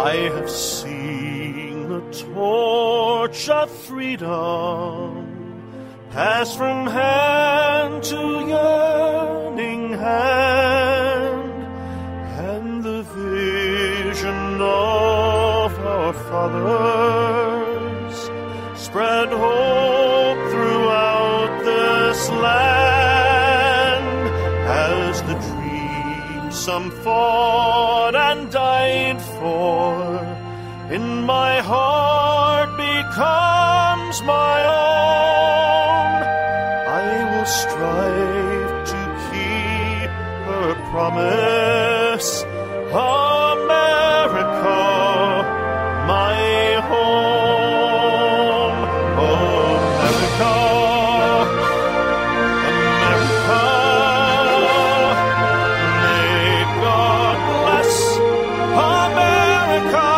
I have seen the torch of freedom pass from hand to yearning hand, and the vision of our fathers spread hope throughout this land, as the dream some fought and died for in my heart becomes my own. I will strive to keep her promise, America, my home. America, America, may God bless America,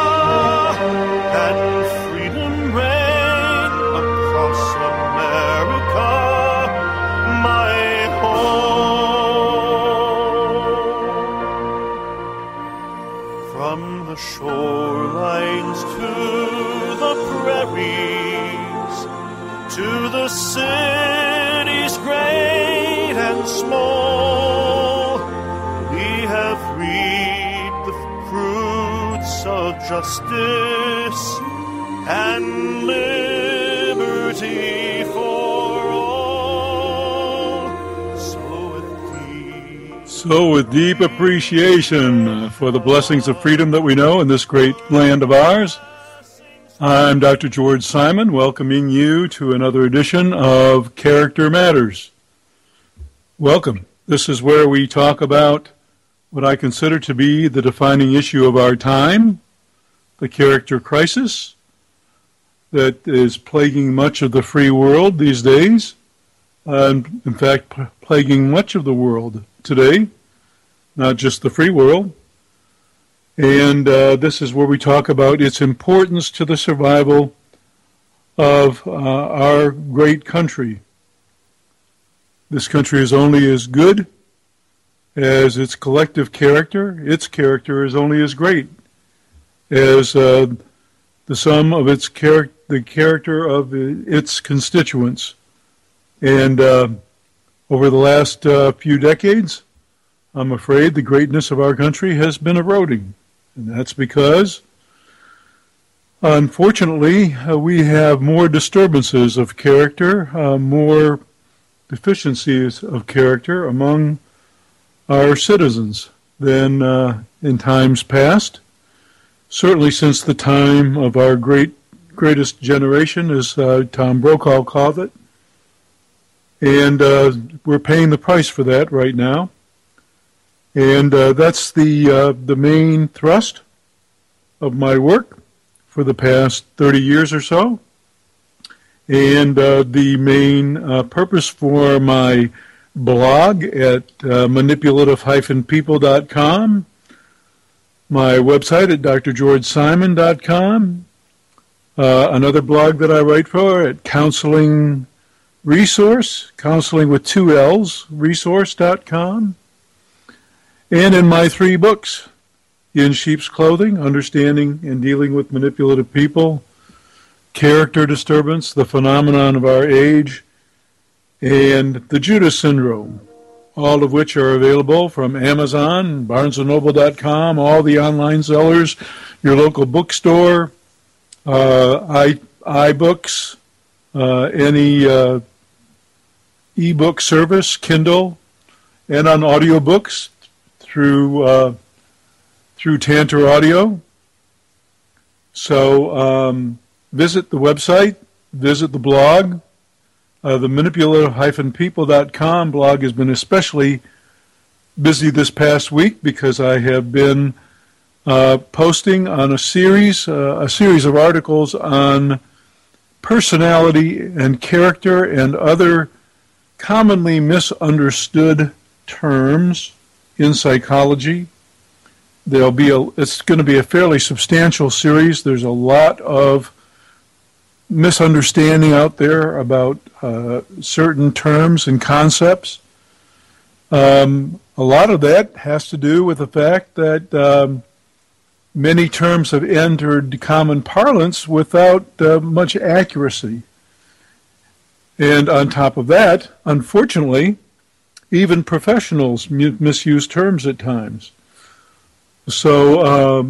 and freedom reign across America, my home. From the shorelines to the prairies, to the cities great and small, we have reaped the fruits of justice and liberty for all. So with deep appreciation for the blessings of freedom that we know in this great land of ours, I'm Dr. George Simon, welcoming you to another edition of Character Matters. Welcome. This is where we talk about what I consider to be the defining issue of our time, the character crisis that is plaguing much of the free world these days, and in fact plaguing much of the world today, not just the free world. And this is where we talk about its importance to the survival of our great country. This country is only as good as its collective character. Its character is only as great as the sum of its the character of its constituents. And over the last few decades, I'm afraid the greatness of our country has been eroding. And that's because, unfortunately, we have more disturbances of character, more deficiencies of character among our citizens than in times past. Certainly since the time of our greatest generation, as Tom Brokaw called it. And we're paying the price for that right now. And that's the main thrust of my work for the past 30 years or so. And the main purpose for my blog at manipulative-people.com, my website at drgeorgesimon.com, another blog that I write for at Counseling Resource, counseling with 2 L's, resource.com. And in my 3 books, In Sheep's Clothing, Understanding and Dealing with Manipulative People, Character Disturbance, The Phenomenon of Our Age, and The Judas Syndrome, all of which are available from Amazon, BarnesandNoble.com, all the online sellers, your local bookstore, iBooks, any ebook service, Kindle, and on audiobooks through Tantor Audio. So visit the website, visit the blog. The manipulative-people.com blog has been especially busy this past week because I have been posting on a series of articles on personality and character and other commonly misunderstood terms in psychology. It's going to be a fairly substantial series. There's a lot of misunderstanding out there about certain terms and concepts. A lot of that has to do with the fact that Many terms have entered common parlance without much accuracy. And on top of that, unfortunately, even professionals misuse terms at times. So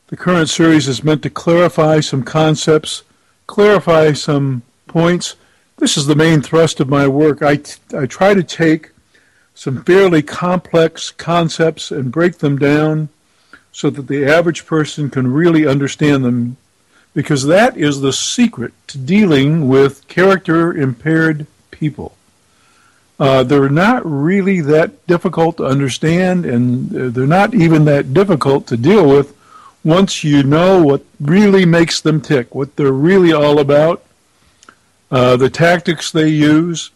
the current series is meant to clarify some concepts, clarify some points. This is the main thrust of my work. I try to take some fairly complex concepts and break them down so that the average person can really understand them, because that is the secret to dealing with character-impaired people. They're not really that difficult to understand, and they're not even that difficult to deal with once you know what really makes them tick, what they're really all about, the tactics they use,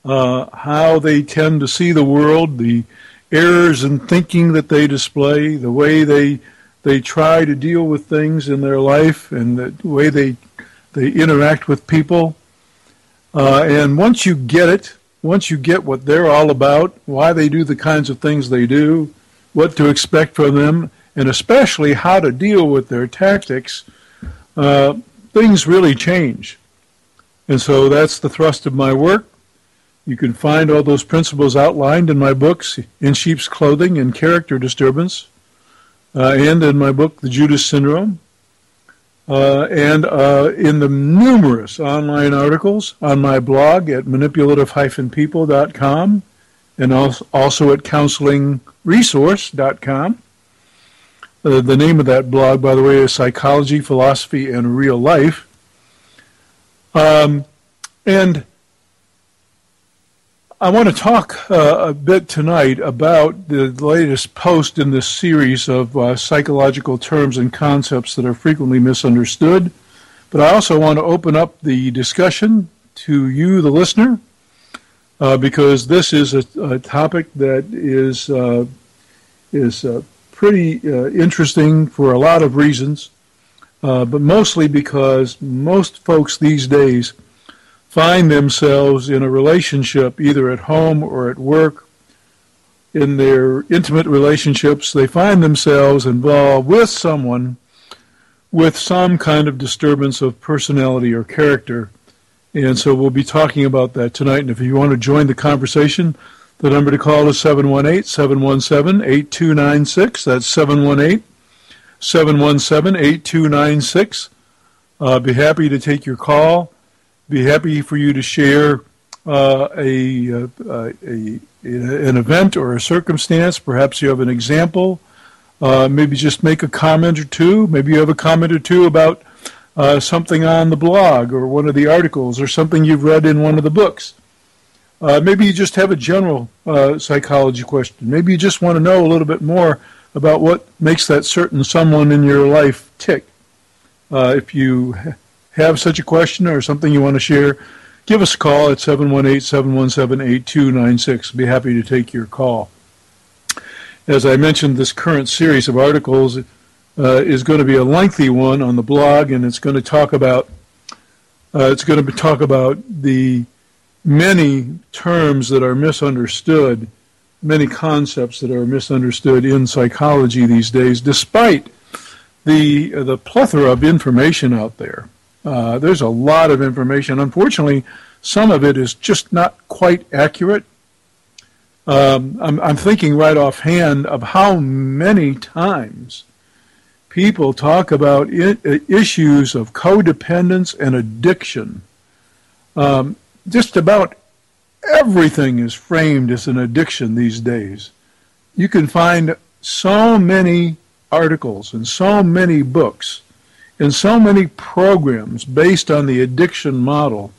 how they tend to see the world, the errors in thinking that they display, the way they try to deal with things in their life, and the way they interact with people. And once you get it, once you get what they're all about, why they do the kinds of things they do, what to expect from them, and especially how to deal with their tactics, things really change. And so that's the thrust of my work. You can find all those principles outlined in my books, In Sheep's Clothing and Character Disturbance, and in my book, The Judas Syndrome, and in the numerous online articles on my blog at manipulative-people.com and also at counselingresource.com. The name of that blog, by the way, is Psychology, Philosophy, and Real Life. And I want to talk a bit tonight about the latest post in this series of psychological terms and concepts that are frequently misunderstood. But I also want to open up the discussion to you, the listener, because this is a topic that is pretty interesting for a lot of reasons, but mostly because most folks these days find themselves in a relationship, either at home or at work. In their intimate relationships, they find themselves involved with someone with some kind of disturbance of personality or character. And so we'll be talking about that tonight. And if you want to join the conversation, the number to call is 718-717-8296. That's 718-717-8296. Be happy to take your call. Be happy for you to share an event or a circumstance. Perhaps you have an example. Maybe just make a comment or two. Maybe you have a comment or two about something on the blog or one of the articles or something you've read in one of the books. Maybe you just have a general psychology question. Maybe you just want to know a little bit more about what makes that certain someone in your life tick. If you have such a question or something you want to share, give us a call at 718-717-8296. Be happy to take your call. As I mentioned, this current series of articles is going to be a lengthy one on the blog, and it's going to talk about the many terms that are misunderstood, many concepts that are misunderstood in psychology these days, despite the plethora of information out there. There's a lot of information. Unfortunately, some of it is just not quite accurate. I'm thinking right offhand of how many times people talk about issues of codependence and addiction. Just about everything is framed as an addiction these days. You can find so many articles and so many books and so many programs based on the addiction model.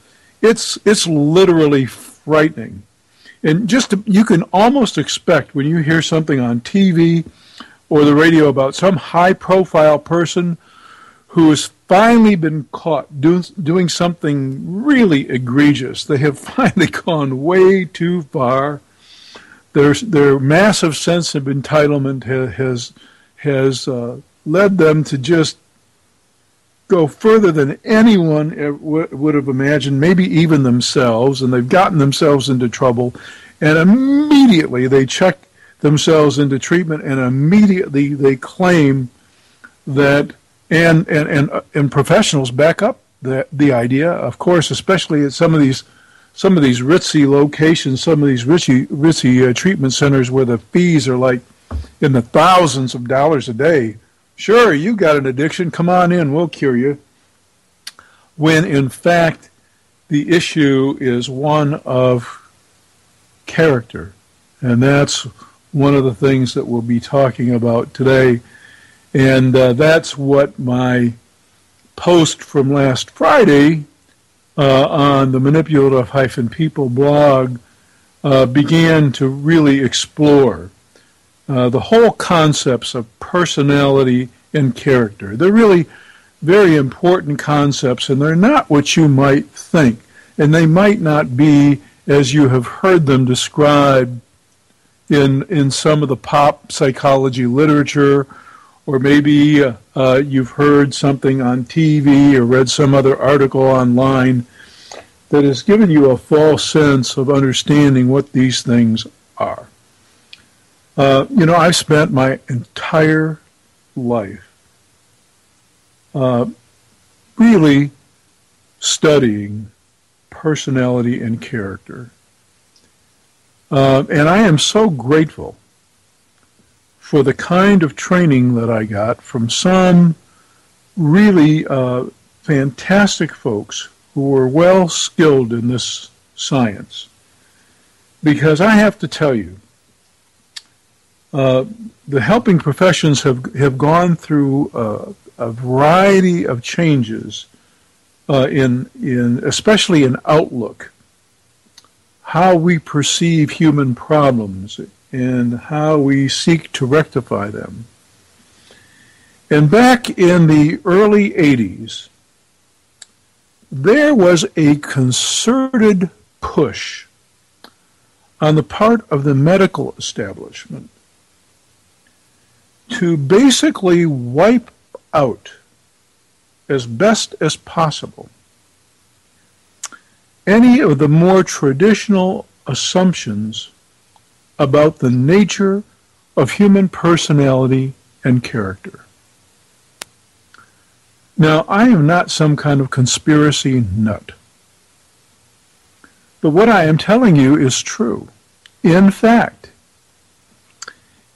It's literally frightening. And you can almost expect when you hear something on TV or the radio about some high-profile person who has finally been caught doing something really egregious. They have finally gone way too far. Their massive sense of entitlement has led them to just go further than anyone would have imagined, maybe even themselves, and they've gotten themselves into trouble, and immediately they check themselves into treatment, and immediately they claim that, and professionals back up the idea, of course, especially at some of these ritzy locations, some of these ritzy treatment centers where the fees are like in the thousands of dollars a day. Sure, you got an addiction, come on in, we'll cure you. When in fact, the issue is one of character. And that's one of the things that we'll be talking about today. And that's what my post from last Friday on the Manipulative-People blog began to really explore. The whole concepts of personality and character. They're really very important concepts, and they're not what you might think. And they might not be as you have heard them described in some of the pop psychology literature, or maybe you've heard something on TV or read some other article online that has given you a false sense of understanding what these things are. I've spent my entire life really studying personality and character. And I am so grateful for the kind of training that I got from some really fantastic folks who were well skilled in this science. Because I have to tell you, the helping professions have gone through a variety of changes in especially in outlook, how we perceive human problems and how we seek to rectify them. And back in the early 80s, there was a concerted push on the part of the medical establishment to basically wipe out as best as possible any of the more traditional assumptions about the nature of human personality and character. Now, I am not some kind of conspiracy nut, but what I am telling you is true. In fact,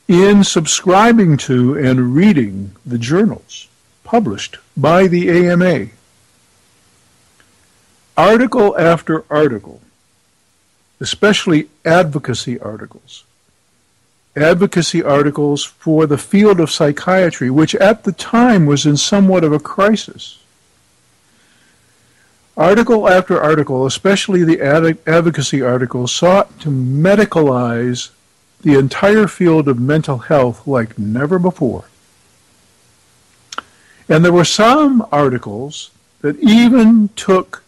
in subscribing to and reading the journals published by the AMA, article after article, especially advocacy articles for the field of psychiatry, which at the time was in somewhat of a crisis. Article after article, especially the advocacy articles, sought to medicalize the entire field of mental health like never before. And there were some articles that even took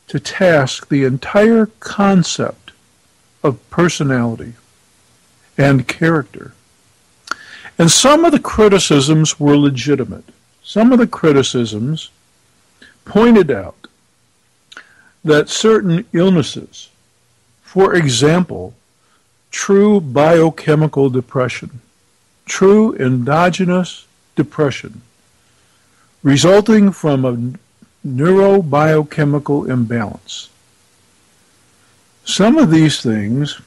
to task the entire concept of personality and character. And some of the criticisms were legitimate. Some of the criticisms pointed out that certain illnesses, for example, true biochemical depression, true endogenous depression, resulting from a neurobiochemical imbalance. Some of these things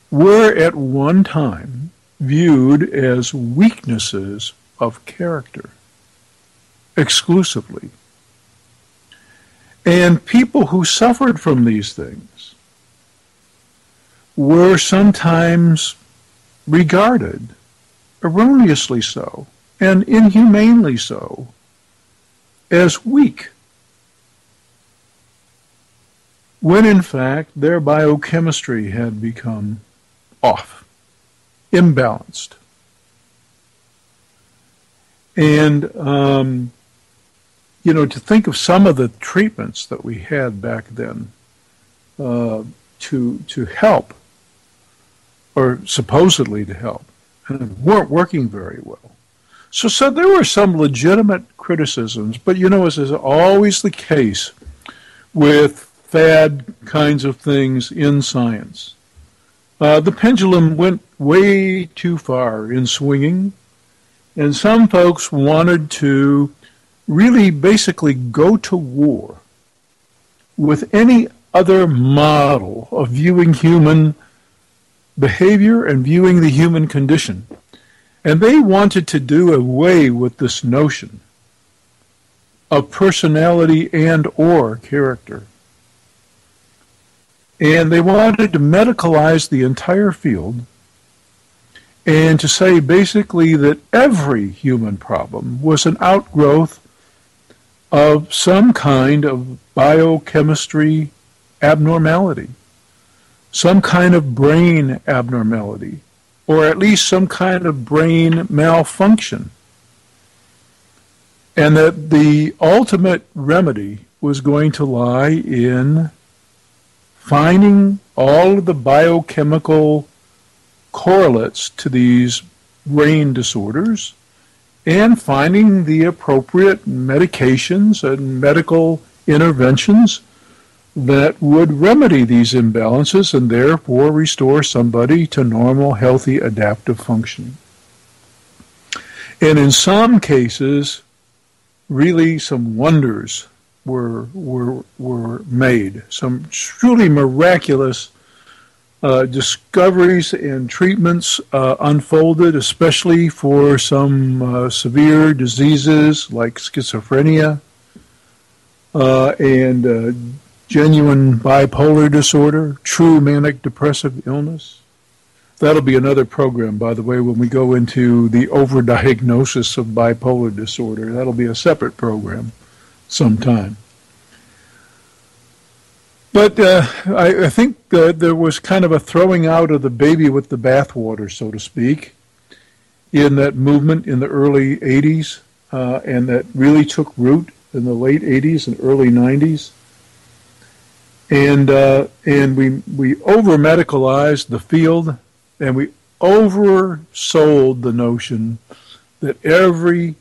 were at one time viewed as weaknesses of character exclusively. And people who suffered from these things were sometimes regarded, erroneously so, and inhumanely so, as weak, when in fact their biochemistry had become off, imbalanced. And, to think of some of the treatments that we had back then to help, or supposedly to help, and weren't working very well. So there were some legitimate criticisms, but as is always the case with fad kinds of things in science, The pendulum went way too far in swinging, and some folks wanted to really basically go to war with any other model of viewing human behavior and viewing the human condition. And they wanted to do away with this notion of personality and or character. And they wanted to medicalize the entire field and to say basically that every human problem was an outgrowth of some kind of biochemistry abnormality, some kind of brain abnormality, or at least some kind of brain malfunction. And that the ultimate remedy was going to lie in finding all of the biochemical correlates to these brain disorders and finding the appropriate medications and medical interventions that would remedy these imbalances and therefore restore somebody to normal, healthy, adaptive function. And in some cases, really some wonders were made. Some truly miraculous discoveries and treatments unfolded, especially for some severe diseases like schizophrenia and genuine bipolar disorder, true manic depressive illness. That'll be another program, by the way, when we go into the overdiagnosis of bipolar disorder. That'll be a separate program sometime. But I think there was kind of a throwing out of the baby with the bathwater, so to speak, in that movement in the early 80s, and that really took root in the late 80s and early 90s. And we over-medicalized the field, and we oversold the notion that every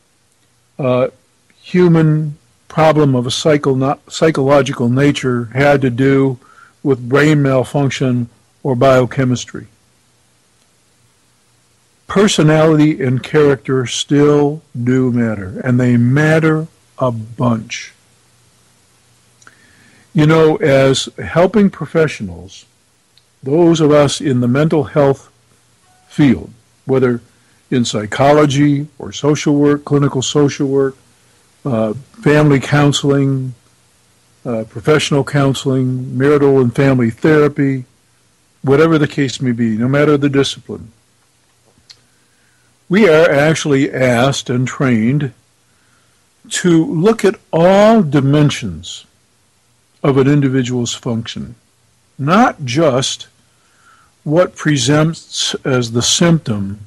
human problem of a psychological nature had to do with brain malfunction or biochemistry. Personality and character still do matter, and they matter a bunch. You know, as helping professionals, those of us in the mental health field, whether in psychology or social work, clinical social work, family counseling, professional counseling, marital and family therapy, whatever the case may be, no matter the discipline, we are actually asked and trained to look at all dimensions of an individual's function, not just what presents as the symptom,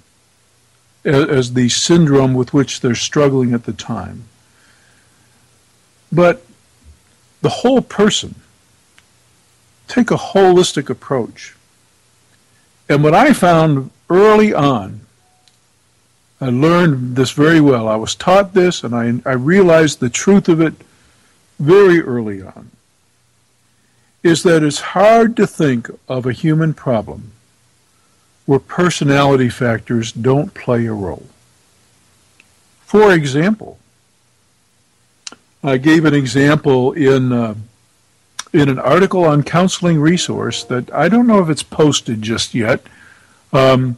as the syndrome with which they're struggling at the time, but the whole person. Take a holistic approach. And what I found early on, I learned this very well. I was taught this, and I realized the truth of it very early on, is that it's hard to think of a human problem where personality factors don't play a role. For example, I gave an example in an article on Counseling Resource that I don't know if it's posted just yet. The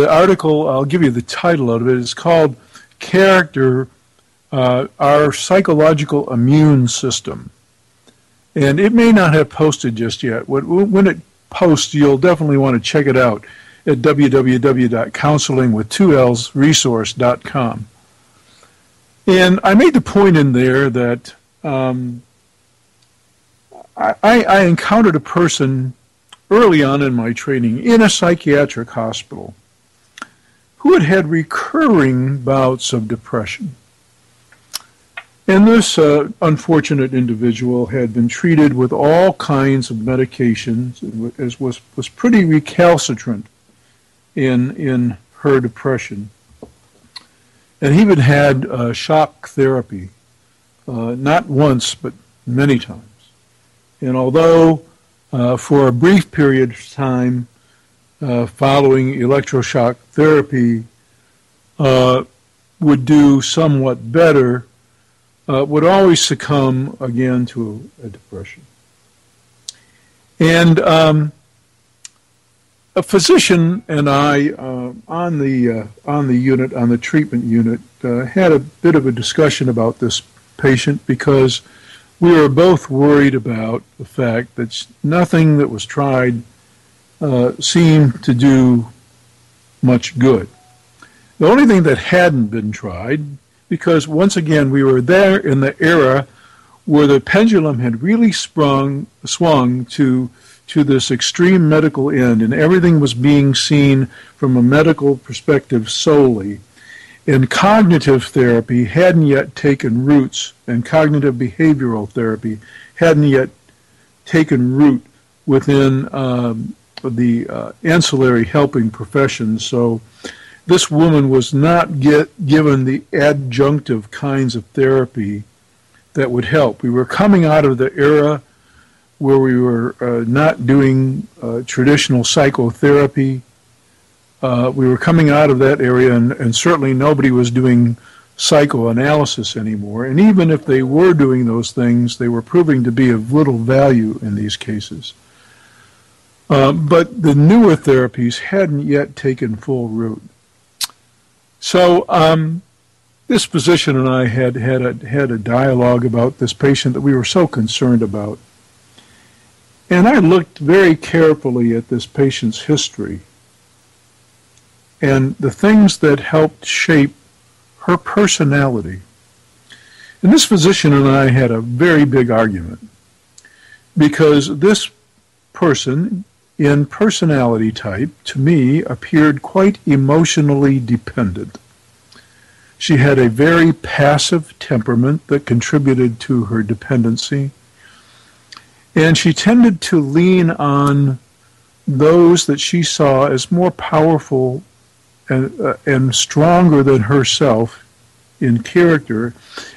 article, I'll give you the title of it, it's called Character, Our Psychological Immune System. And it may not have posted just yet. When it posts, you'll definitely want to check it out at www.counselingwith2lsresource.com. And I made the point in there that I encountered a person early on in my training in a psychiatric hospital who had had recurring bouts of depression. And this unfortunate individual had been treated with all kinds of medications, was pretty recalcitrant in her depression. And he had shock therapy, not once, but many times. And although for a brief period of time, following electroshock therapy would do somewhat better, would always succumb again to a depression. And a physician and I on the treatment unit, had a bit of a discussion about this patient because we were both worried about the fact that nothing that was tried seemed to do much good. The only thing that hadn't been tried, because once again we were there in the era where the pendulum had really swung to this extreme medical end, and everything was being seen from a medical perspective solely. And cognitive therapy hadn't yet taken roots, and cognitive behavioral therapy hadn't yet taken root within the ancillary helping professions. So this woman was not given the adjunctive kinds of therapy that would help. We were coming out of the era where we were not doing traditional psychotherapy. We were coming out of that area, and certainly nobody was doing psychoanalysis anymore. And even if they were doing those things, they were proving to be of little value in these cases. But the newer therapies hadn't yet taken full root. So this physician and I had a dialogue about this patient that we were so concerned about. And I looked very carefully at this patient's history and the things that helped shape her personality. And this physician and I had a very big argument because this person in personality type, to me, appeared quite emotionally dependent. She had a very passive temperament that contributed to her dependency. And she tended to lean on those that she saw as more powerful and stronger than herself in character.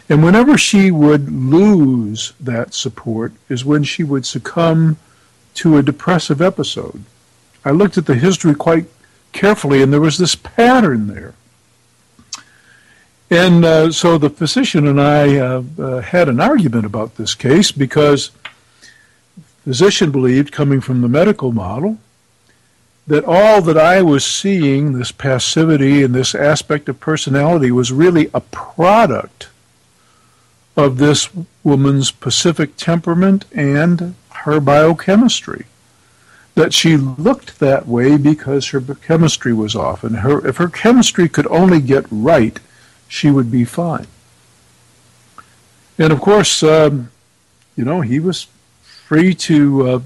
And whenever she would lose that support is when she would succumb to a depressive episode. I looked at the history quite carefully, and there was this pattern there. And so the physician and I had an argument about this case because the physician believed, coming from the medical model, that all that I was seeing, this passivity and this aspect of personality, was really a product of this woman's Pacific temperament and her biochemistry. That she looked that way because her chemistry was off, and if her chemistry could only get right, she would be fine. And of course, he was free to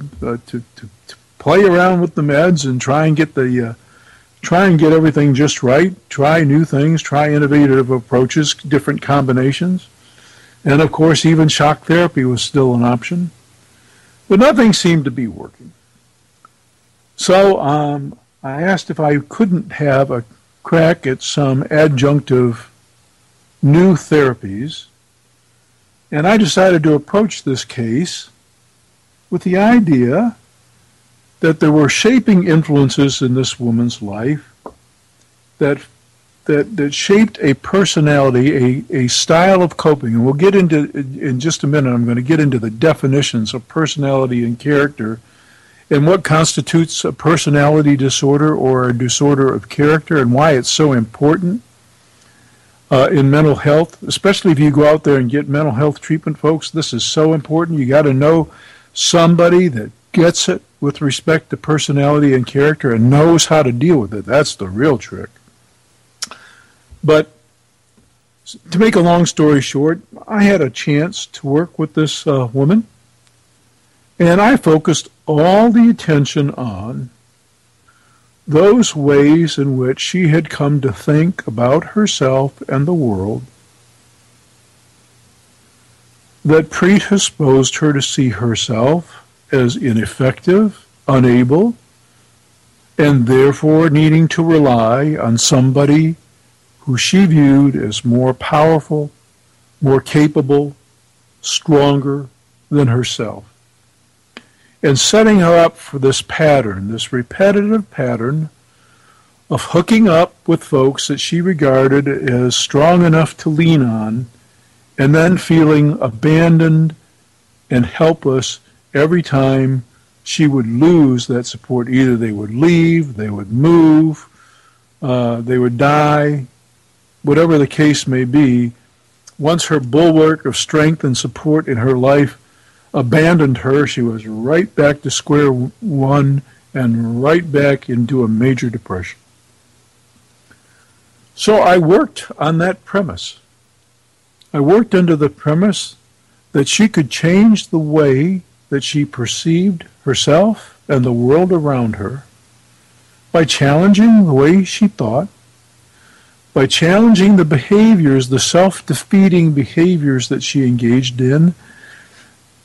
play around with the meds and try and get everything just right, try new things, try innovative approaches, different combinations. And of course, even shock therapy was still an option. But nothing seemed to be working. So I asked if I couldn't have a crack at some adjunctive new therapies, and I decided to approach this case with the idea that there were shaping influences in this woman's life that shaped a personality, a style of coping. And we'll get into, in just a minute, I'm going to get into the definitions of personality and character and what constitutes a personality disorder or a disorder of character and why it's so important in mental health, especially if you go out there and get mental health treatment, folks. This is so important. You got to know somebody that gets it with respect to personality and character and knows how to deal with it. That's the real trick. But to make a long story short, I had a chance to work with this woman, and I focused all the attention on those ways in which she had come to think about herself and the world that predisposed her to see herself as ineffective, unable, and therefore needing to rely on somebody who she viewed as more powerful, more capable, stronger than herself. and setting her up for this pattern, this repetitive pattern of hooking up with folks that she regarded as strong enough to lean on, and then feeling abandoned and helpless every time she would lose that support. Either they would leave, they would move, they would die, whatever the case may be. Once her bulwark of strength and support in her life abandoned her, she was right back to square one and right back into a major depression. So I worked on that premise. I worked under the premise that she could change the way that she perceived herself and the world around her by challenging the way she thought, by challenging the behaviors, the self-defeating behaviors that she engaged in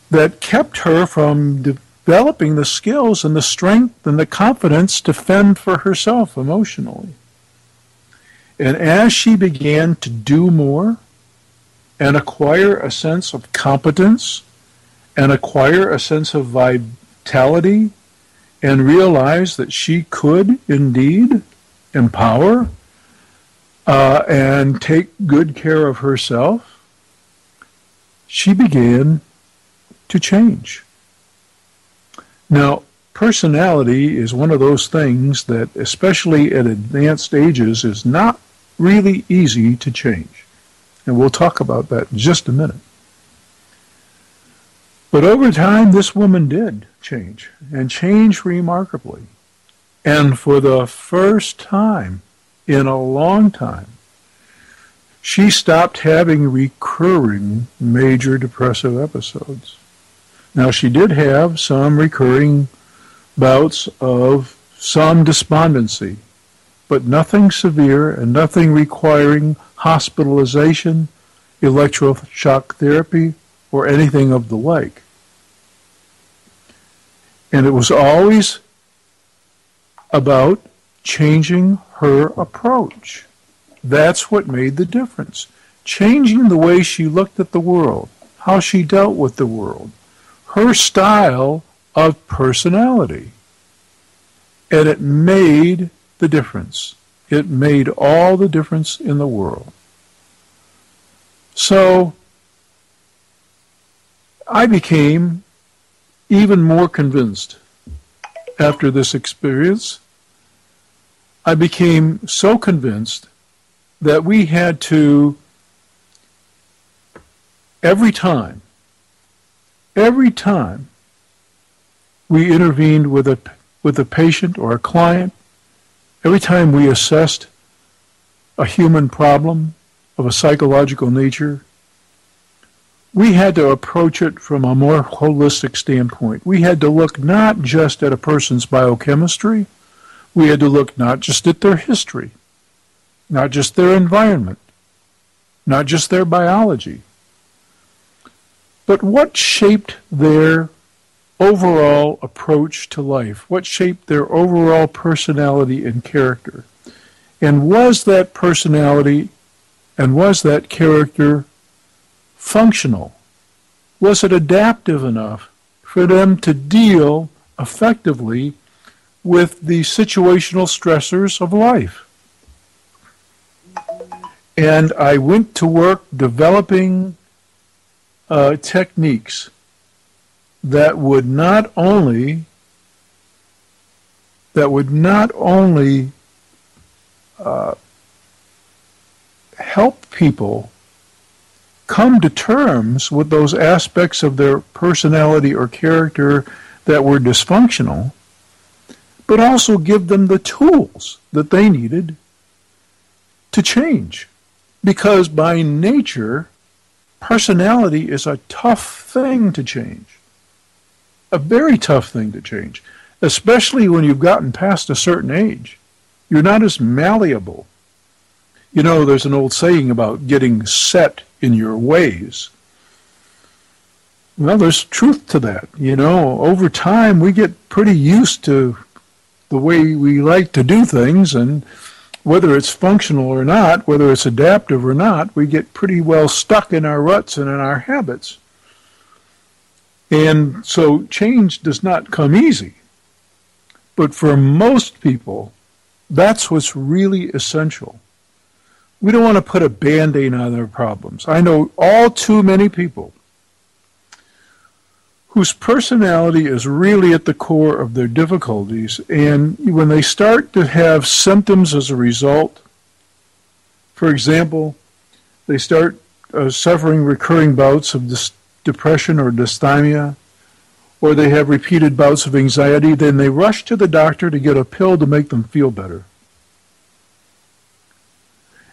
that kept her from developing the skills and the strength and the confidence to fend for herself emotionally. And as she began to do more and acquire a sense of competence and acquire a sense of vitality and realize that she could indeed empower and take good care of herself, she began to change. Now, personality is one of those things that, especially at advanced ages, is not really easy to change. And we'll talk about that in just a minute. But over time, this woman did change, and changed remarkably. And for the first time in a long time, she stopped having recurring major depressive episodes. Now, she did have some recurring bouts of some despondency, but nothing severe and nothing requiring hospitalization, electroshock therapy, or anything of the like. And it was always about changing her approach. That's what made the difference. Changing the way she looked at the world, how she dealt with the world, her style of personality. And it made the difference. It made all the difference in the world. So I became even more convinced after this experience. I became so convinced that we had to, every time we intervened with a patient or a client, every time we assessed a human problem of a psychological nature, we had to approach it from a more holistic standpoint. We had to look not just at a person's biochemistry, we had to look not just at their history, not just their environment, not just their biology, but what shaped their overall approach to life, what shaped their overall personality and character. And was that personality and was that character functional? Was it adaptive enough for them to deal effectively with the situational stressors of life? And I went to work developing techniques that would not only help people come to terms with those aspects of their personality or character that were dysfunctional, but also give them the tools that they needed to change. Because by nature, personality is a tough thing to change. A very tough thing to change, especially when you've gotten past a certain age. You're not as malleable. You know, there's an old saying about getting set in your ways. Well, there's truth to that. You know, over time we get pretty used to the way we like to do things, and whether it's functional or not, whether it's adaptive or not, we get pretty well stuck in our ruts and in our habits. And so change does not come easy. But for most people, that's what's really essential. We don't want to put a Band-Aid on their problems. I know all too many people whose personality is really at the core of their difficulties, and when they start to have symptoms as a result, for example, they start suffering recurring bouts of depression or dysthymia, or they have repeated bouts of anxiety, then they rush to the doctor to get a pill to make them feel better.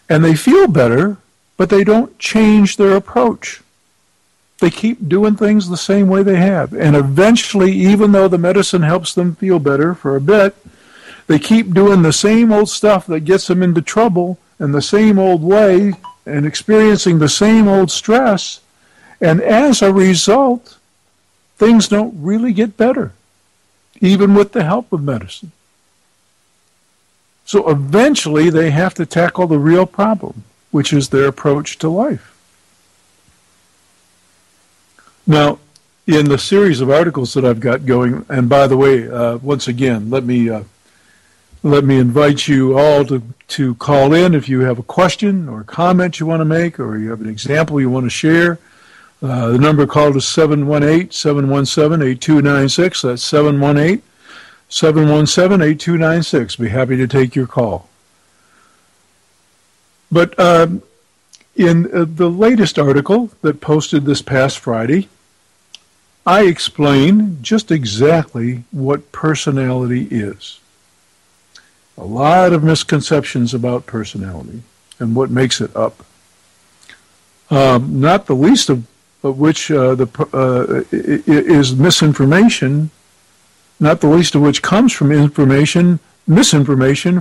And they feel better, but they don't change their approach. They keep doing things the same way they have. And eventually, even though the medicine helps them feel better for a bit, they keep doing the same old stuff that gets them into trouble in the same old way and experiencing the same old stress. And as a result, things don't really get better, even with the help of medicine. So eventually they have to tackle the real problem, which is their approach to life. Now, in the series of articles that I've got going, and by the way, once again, let me invite you all to call in if you have a question or a comment you want to make, or you have an example you want to share. The number called is 718-717-8296. That's 718-717-8296. Be happy to take your call. But in the latest article that posted this past Friday, I explain just exactly what personality is. A lot of misconceptions about personality and what makes it up. Not the least of which is misinformation, not the least of which comes from misinformation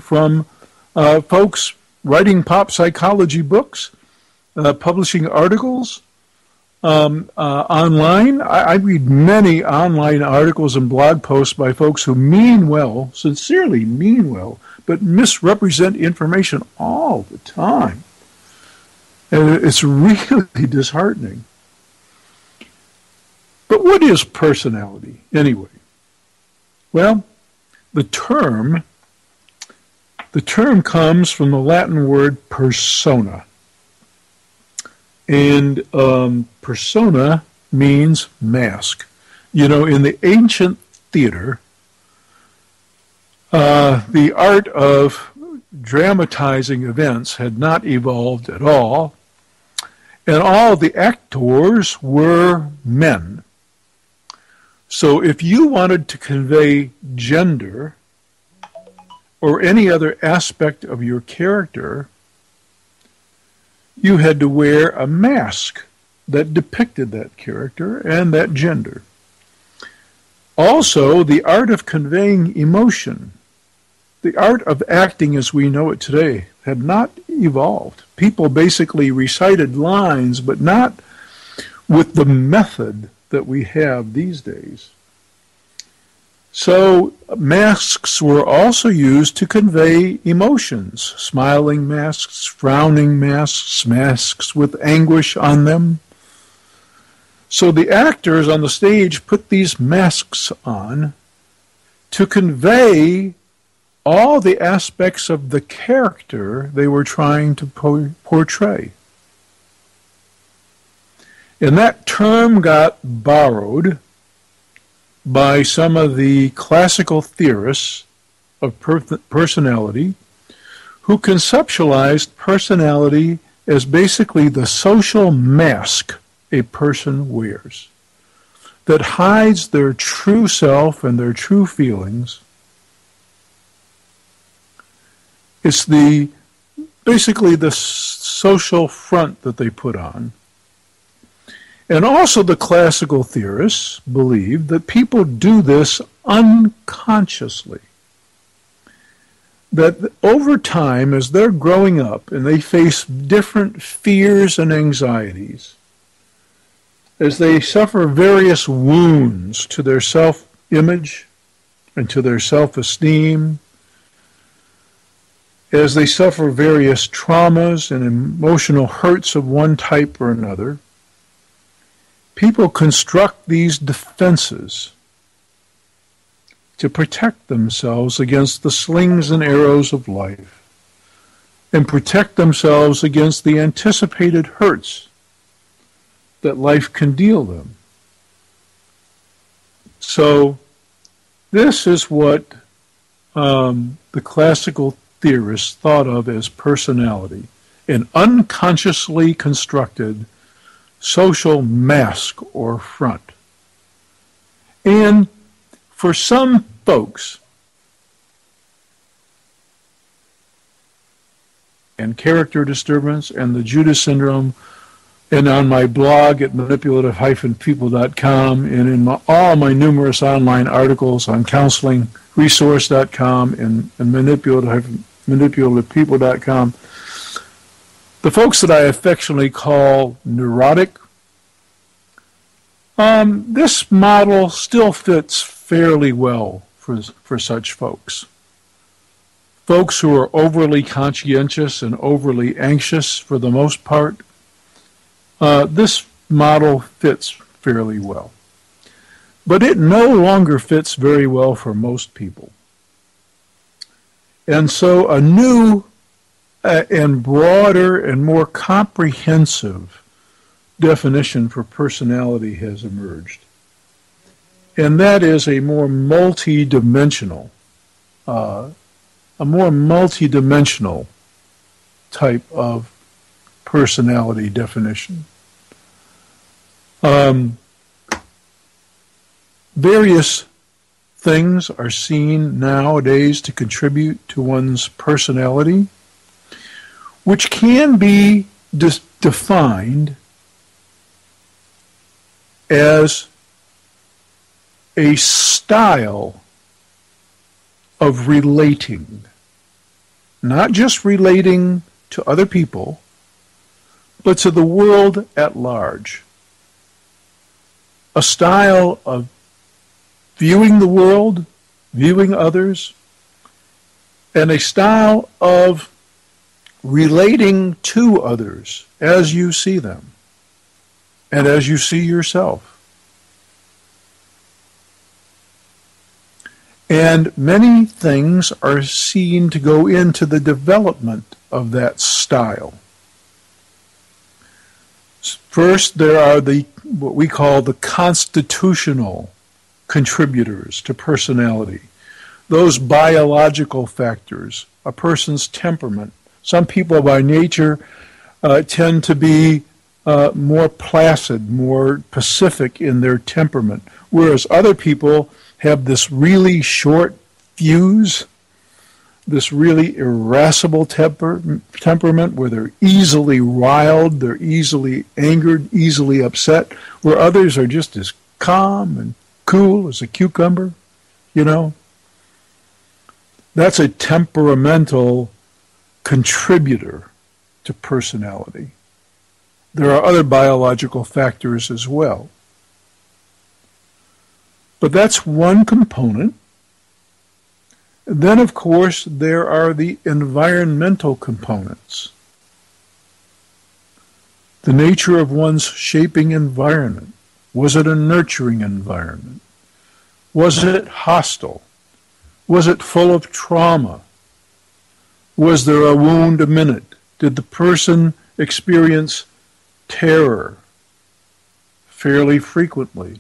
from folks writing pop psychology books, publishing articles online. I read many online articles and blog posts by folks who mean well, sincerely mean well, but misrepresent information all the time. And it's really disheartening. But what is personality, anyway? Well, the term comes from the Latin word persona. And persona means mask. You know, in the ancient theater, the art of dramatizing events had not evolved at all, and all the actors were men. So if you wanted to convey gender or any other aspect of your character, you had to wear a mask that depicted that character and that gender. Also, the art of conveying emotion, the art of acting as we know it today, had not evolved. People basically recited lines, but not with the method that we have these days. So masks were also used to convey emotions, smiling masks, frowning masks, masks with anguish on them. So the actors on the stage put these masks on to convey all the aspects of the character they were trying to portray. And that term got borrowed by some of the classical theorists of personality who conceptualized personality as basically the social mask a person wears that hides their true self and their true feelings. It's basically the social front that they put on. And also the classical theorists believed that people do this unconsciously. That over time, as they're growing up and they face different fears and anxieties, as they suffer various wounds to their self-image and to their self-esteem, as they suffer various traumas and emotional hurts of one type or another, people construct these defenses to protect themselves against the slings and arrows of life and protect themselves against the anticipated hurts that life can deal them. So this is what the classical theorists thought of as personality, an unconsciously constructed social mask or front. And for some folks, and character disturbance and the Judas syndrome, and on my blog at manipulative-people.com, and in all my numerous online articles on counselingresource.com and manipulative-people.com, the folks that I affectionately call neurotic, this model still fits fairly well for such folks. Folks who are overly conscientious and overly anxious for the most part, this model fits fairly well. But it no longer fits very well for most people. And so a new and broader and more comprehensive definition for personality has emerged. And that is a more multidimensional type of personality definition. Various things are seen nowadays to contribute to one's personality, which can be defined as a style of relating, not just relating to other people, but to the world at large. A style of viewing the world, viewing others, and a style of relating to others as you see them and as you see yourself. And many things are seen to go into the development of that style. First, there are what we call the constitutional contributors to personality. Those biological factors, a person's temperament. Some people by nature tend to be more placid, more pacific in their temperament, whereas other people have this really short fuse, this really irascible temperament where they're easily riled, they're easily angered, easily upset, where others are just as calm and cool as a cucumber, you know. That's a temperamental contributor to personality. There are other biological factors as well. But that's one component. Then, of course, there are the environmental components. The nature of one's shaping environment. Was it a nurturing environment? Was it hostile? Was it full of trauma? Was there a wound a minute? Did the person experience terror fairly frequently?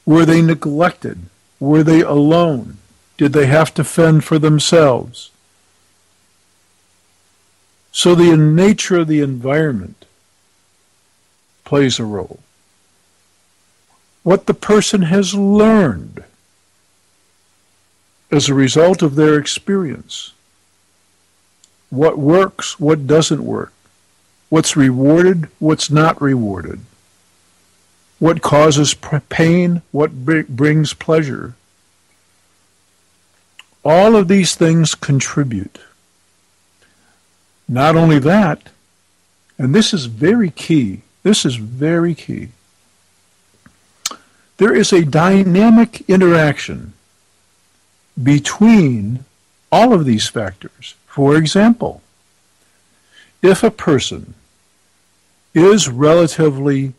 Were they neglected? Were they alone? Did they have to fend for themselves? So the nature of the environment plays a role. What the person has learned as a result of their experience. What works, what doesn't work. What's rewarded, what's not rewarded. What causes pain, what brings pleasure. All of these things contribute. Not only that, and this is very key, there is a dynamic interaction between all of these factors. For example, if a person is relatively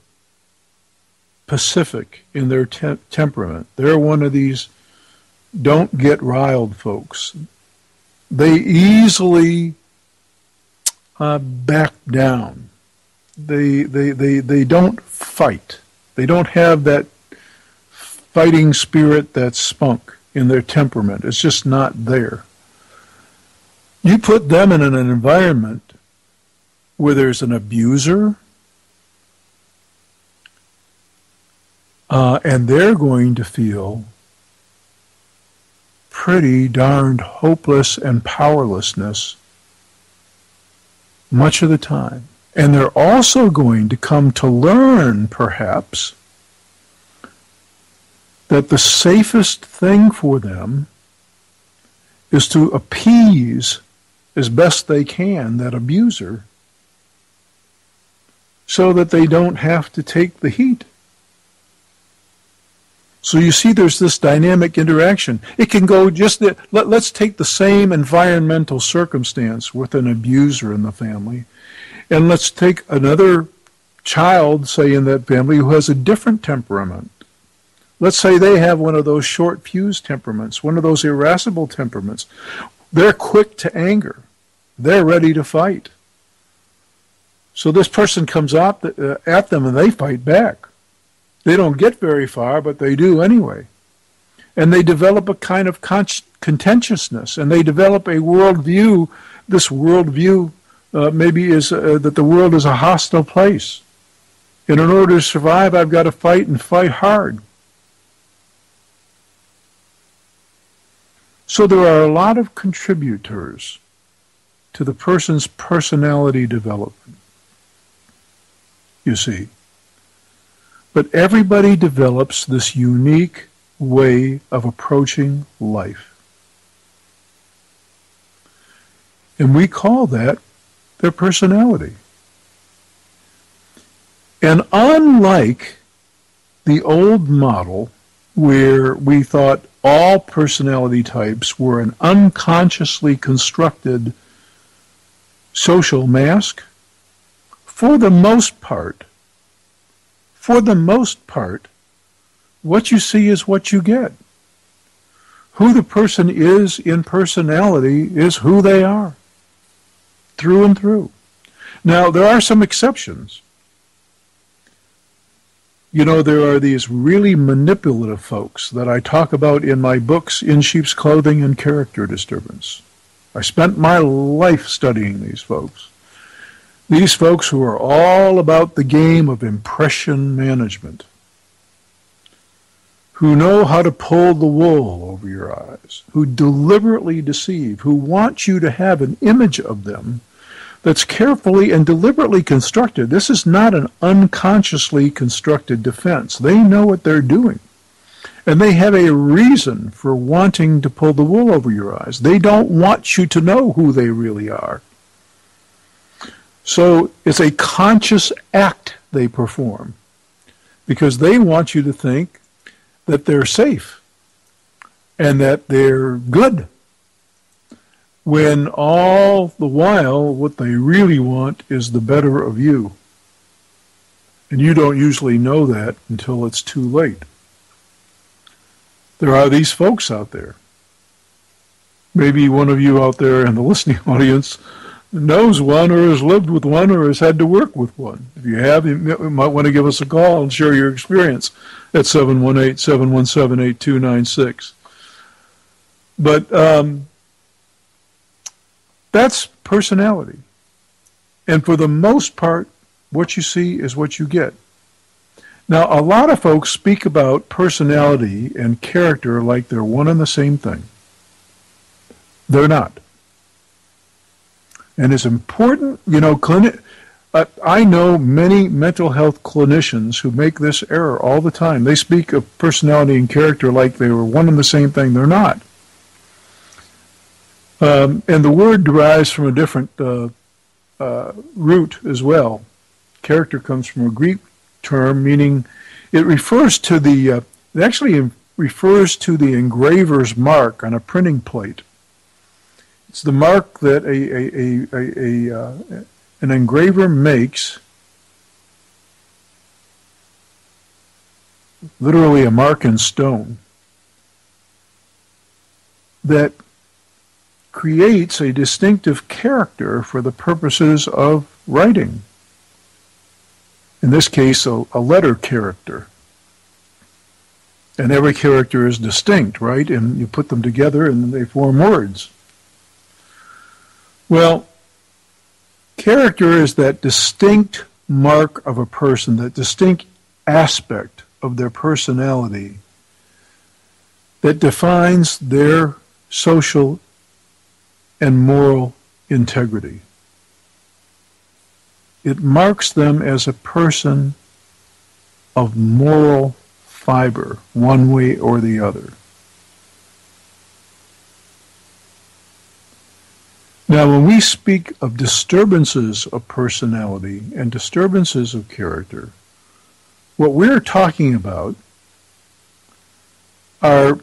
pacific in their temperament. They're one of these don't get riled folks. They easily back down. They don't fight. They don't have that fighting spirit, that spunk in their temperament. It's just not there. You put them in an environment where there's an abuser, and they're going to feel pretty darned hopeless and powerlessness much of the time. And they're also going to come to learn, perhaps, that the safest thing for them is to appease as best they can that abuser so that they don't have to take the heat. So you see there's this dynamic interaction. It can go just, let's take the same environmental circumstance with an abuser in the family, and let's take another child, say, in that family who has a different temperament. Let's say they have one of those short fuse temperaments, one of those irascible temperaments. They're quick to anger. They're ready to fight. So this person comes up at them and they fight back. They don't get very far, but they do anyway. And they develop a kind of contentiousness, and they develop a worldview. This worldview maybe is that the world is a hostile place. And in order to survive, I've got to fight and fight hard. So there are a lot of contributors to the person's personality development, you see. But everybody develops this unique way of approaching life. And we call that their personality. And unlike the old model where we thought all personality types were an unconsciously constructed social mask, for the most part, what you see is what you get. Who the person is in personality is who they are, through and through. Now, there are some exceptions. You know, there are these really manipulative folks that I talk about in my books, In Sheep's Clothing and Character Disturbance. I spent my life studying these folks. These folks who are all about the game of impression management, who know how to pull the wool over your eyes, who deliberately deceive, who want you to have an image of them that's carefully and deliberately constructed. This is not an unconsciously constructed defense. They know what they're doing. And they have a reason for wanting to pull the wool over your eyes. They don't want you to know who they really are. So it's a conscious act they perform because they want you to think that they're safe and that they're good, when all the while what they really want is the better of you. And you don't usually know that until it's too late. There are these folks out there. Maybe one of you out there in the listening audience knows one or has lived with one or has had to work with one. If you have, you might want to give us a call and share your experience at 718-717-8296. But that's personality. And for the most part, what you see is what you get. Now, a lot of folks speak about personality and character like they're one and the same thing. They're not. And it's important, you know, I know many mental health clinicians who make this error all the time. They speak of personality and character like they were one and the same thing. They're not. And the word derives from a different root as well. Character comes from a Greek term meaning it refers to it actually refers to the engraver's mark on a printing plate. It's the mark that an engraver makes literally a mark in stone, that creates a distinctive character for the purposes of writing. In this case, a letter character. And every character is distinct, right? And you put them together and they form words. Well, character is that distinct mark of a person, that distinct aspect of their personality that defines their social and moral integrity. It marks them as a person of moral fiber, one way or the other. Now, when we speak of disturbances of personality and disturbances of character, what we're talking about are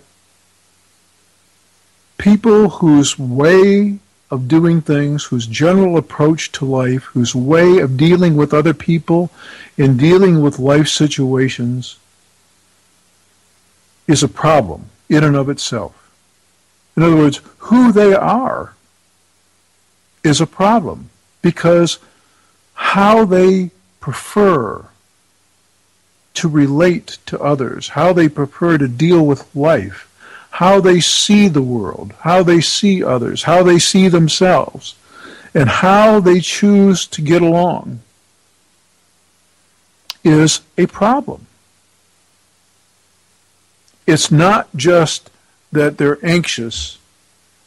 people whose way of doing things, whose general approach to life, whose way of dealing with other people and dealing with life situations is a problem in and of itself. In other words, who they are is a problem because how they prefer to relate to others, how they prefer to deal with life, how they see the world, how they see others, how they see themselves, and how they choose to get along is a problem. It's not just that they're anxious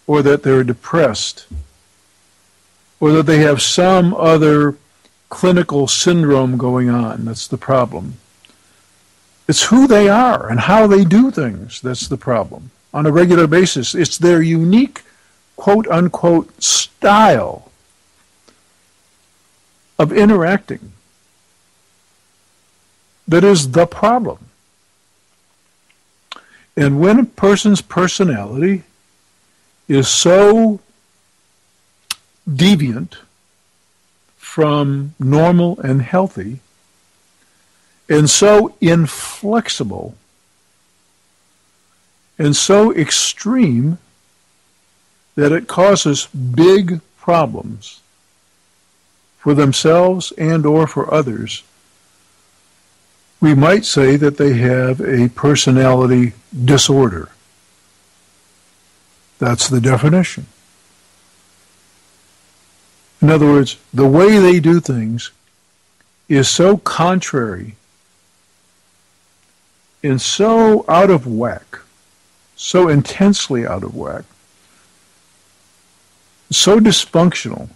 or that they're depressed or that they have some other clinical syndrome going on. That's the problem. It's who they are and how they do things that's the problem on a regular basis. It's their unique, quote-unquote, style of interacting that is the problem. And when a person's personality is so deviant from normal and healthy, and so inflexible, and so extreme that it causes big problems for themselves and or for others, we might say that they have a personality disorder. That's the definition. In other words, the way they do things is so contrary and so out of whack, so intensely out of whack, so dysfunctional.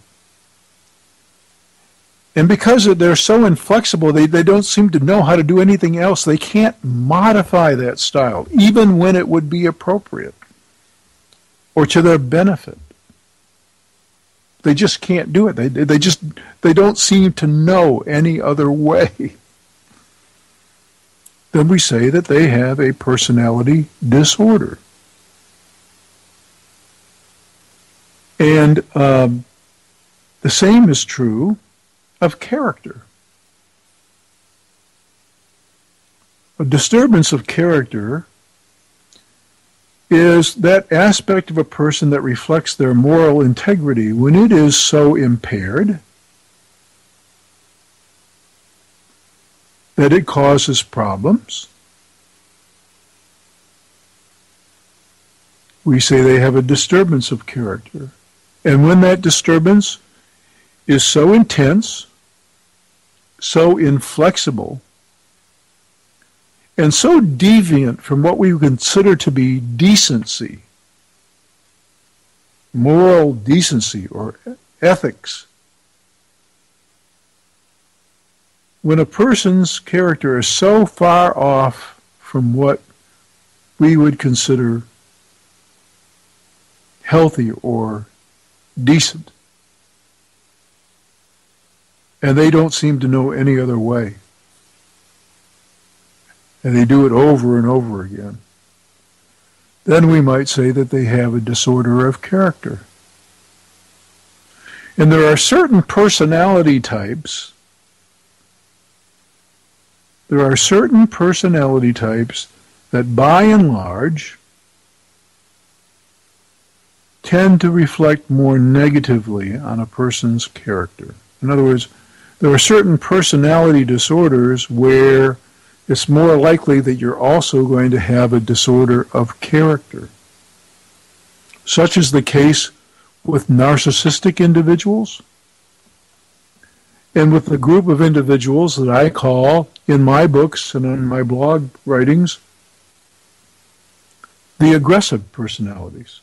And because they're so inflexible, they don't seem to know how to do anything else. They can't modify that style, even when it would be appropriate or to their benefit. They just can't do it. They don't seem to know any other way. Then we say that they have a personality disorder. And the same is true of character. A disturbance of character is that aspect of a person that reflects their moral integrity when it is so impaired that it causes problems. We say they have a disturbance of character. And when that disturbance is so intense, so inflexible, and so deviant from what we consider to be decency, moral decency or ethics, when a person's character is so far off from what we would consider healthy or decent, and they don't seem to know any other way, and they do it over and over again, then we might say that they have a disorder of character. And there are certain personality types there are certain personality types that by and large tend to reflect more negatively on a person's character. In other words, there are certain personality disorders where it's more likely that you're also going to have a disorder of character. Such is the case with narcissistic individuals and with the group of individuals that I call, in my books and in my blog writings, the aggressive personalities.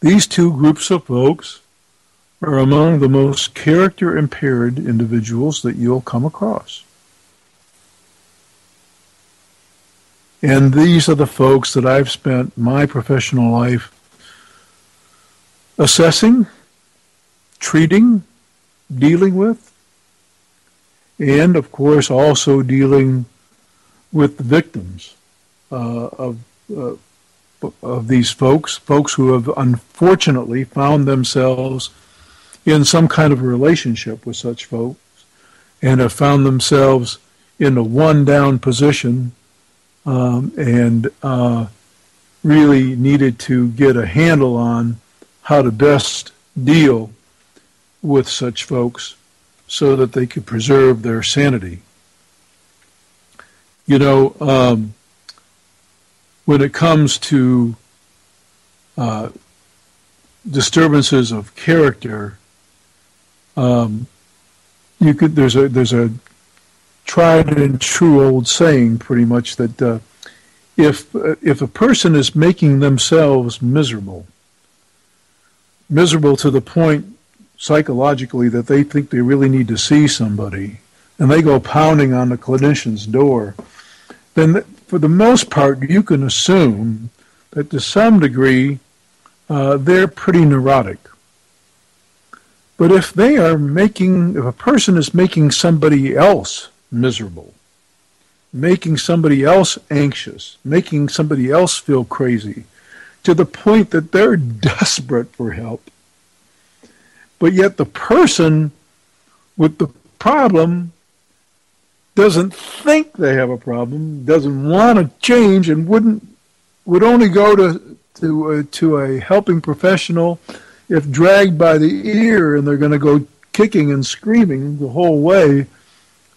These two groups of folks are among the most character-impaired individuals that you'll come across. And these are the folks that I've spent my professional life assessing, treating, dealing with, and of course also dealing with the victims of these folks who have unfortunately found themselves in some kind of a relationship with such folks and have found themselves in a one-down position and really needed to get a handle on how to best deal with such folks so that they could preserve their sanity. You know, when it comes to disturbances of character, there's a tried and true old saying, pretty much, that if a person is making themselves miserable to the point psychologically that they think they really need to see somebody, and they go pounding on the clinician's door, then for the most part you can assume that to some degree they're pretty neurotic. But if a person is making somebody else miserable, making somebody else anxious, making somebody else feel crazy, to the point that they're desperate for help, but yet the person with the problem doesn't think they have a problem, doesn't want to change, and would only go to a helping professional if dragged by the ear, and they're going to go kicking and screaming the whole way,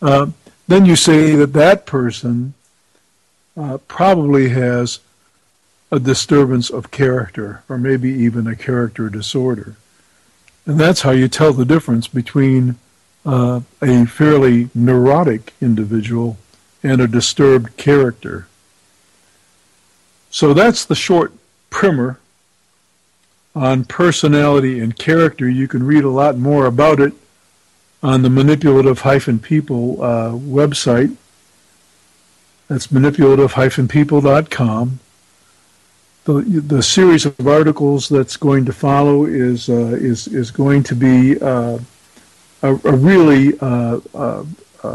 then you say that person probably has a disturbance of character, or maybe even a character disorder. And that's how you tell the difference between a fairly neurotic individual and a disturbed character. So that's the short primer on personality and character. You can read a lot more about it on the Manipulative-People website. That's manipulative-people.com. The series of articles that's going to follow is going to be a really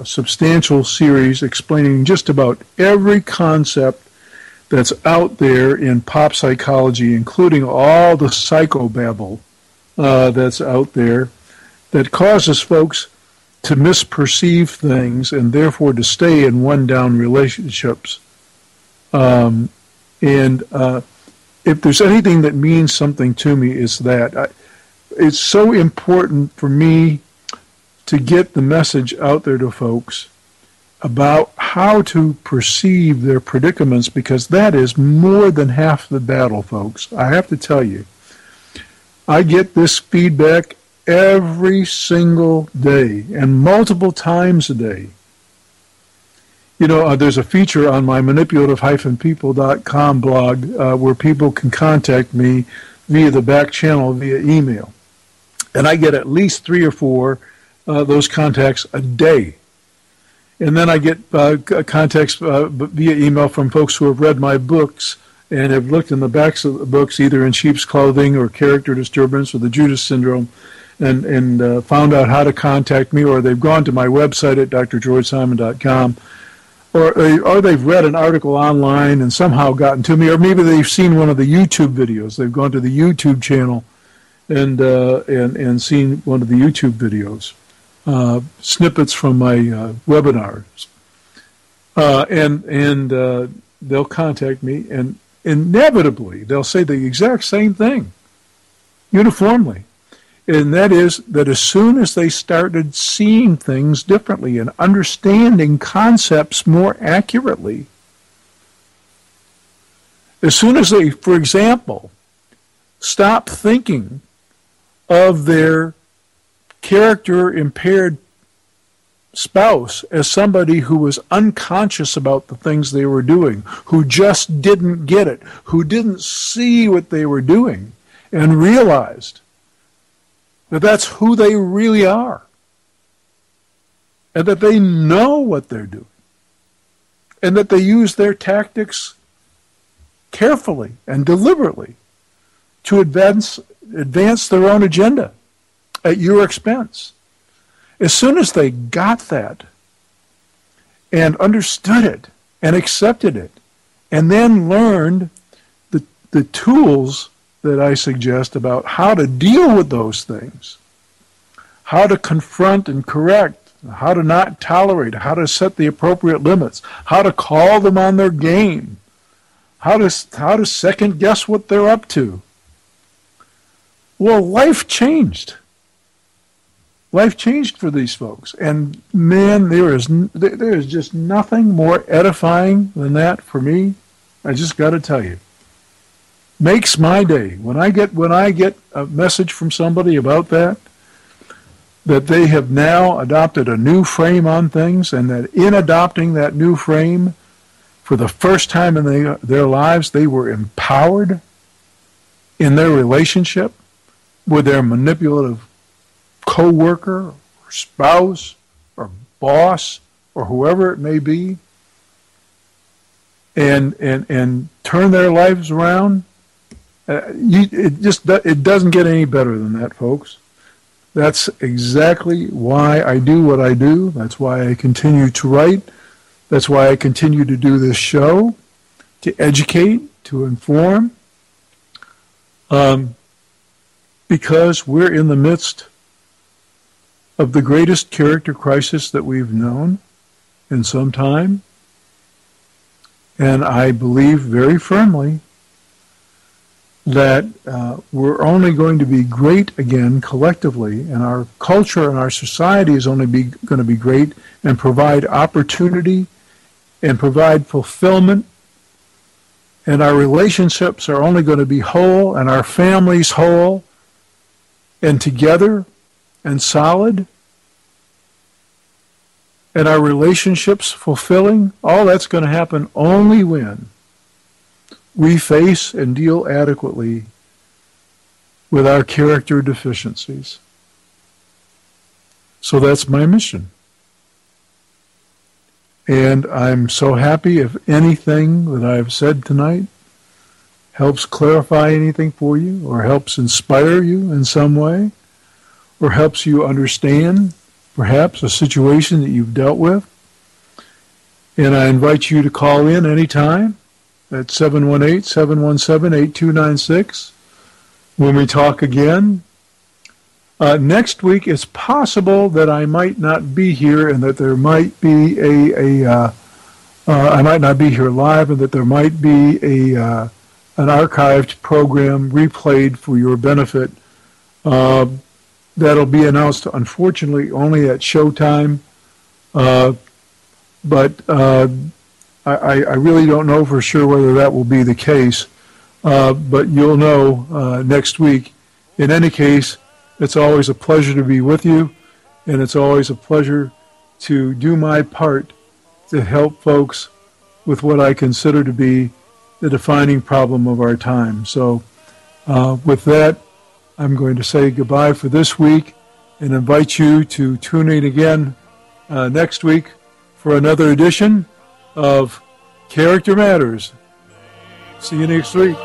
substantial series explaining just about every concept that's out there in pop psychology, including all the psychobabble that's out there that causes folks to misperceive things and therefore to stay in one-down relationships. If there's anything that means something to me, is that it's so important for me to get the message out there to folks about how to perceive their predicaments, because that is more than half the battle, folks. I have to tell you, I get this feedback every single day and multiple times a day. You know, there's a feature on my manipulative-people.com blog where people can contact me via the back channel via email. And I get at least 3 or 4 those contacts a day. And then I get contacts via email from folks who have read my books and have looked in the backs of the books, either in Sheep's Clothing or Character Disturbance or the Judas Syndrome, and found out how to contact me, or they've gone to my website at drgeorgesimon.com. Or they've read an article online and somehow gotten to me, or maybe they've seen one of the YouTube videos. They've gone to the YouTube channel and seen one of the YouTube videos, snippets from my webinars. and they'll contact me, and inevitably they'll say the exact same thing, uniformly. And that is that as soon as they started seeing things differently and understanding concepts more accurately, as soon as they, for example, stop thinking of their character-impaired spouse as somebody who was unconscious about the things they were doing, who just didn't get it, who didn't see what they were doing, and realized that that's who they really are, and that they know what they're doing, and that they use their tactics carefully and deliberately to advance their own agenda at your expense. As soon as they got that and understood it and accepted it, and then learned the tools that I suggest about how to deal with those things, how to confront and correct, how to not tolerate, how to set the appropriate limits, how to call them on their game, how to second guess what they're up to. Well, life changed. Life changed for these folks. And man, there is just nothing more edifying than that for me. I just got to tell you. Makes my day. When I get a message from somebody about that they have now adopted a new frame on things, and that in adopting that new frame, for the first time in their lives, they were empowered in their relationship with their manipulative co-worker or spouse or boss or whoever it may be, and turn their lives around. It doesn't get any better than that, folks. That's exactly why I do what I do. That's why I continue to write. That's why I continue to do this show, to educate, to inform, because we're in the midst of the greatest character crisis that we've known in some time. And I believe very firmly that we're only going to be great again collectively, and our culture and our society is only going to be great and provide opportunity and provide fulfillment, and our relationships are only going to be whole, and our families whole and together and solid, and our relationships fulfilling. All that's going to happen only when we face and deal adequately with our character deficiencies. So that's my mission. And I'm so happy if anything that I've said tonight helps clarify anything for you, or helps inspire you in some way, or helps you understand perhaps a situation that you've dealt with. And I invite you to call in anytime at 718-717-8296 when we talk again. Next week, it's possible that I might not be here, and that there might be I might not be here live, and that there might be an archived program replayed for your benefit. That'll be announced, unfortunately, only at showtime. But I really don't know for sure whether that will be the case. But you'll know next week. In any case, it's always a pleasure to be with you, and it's always a pleasure to do my part to help folks with what I consider to be the defining problem of our time. So with that, I'm going to say goodbye for this week and invite you to tune in again next week for another edition of Character Matters. See you next week.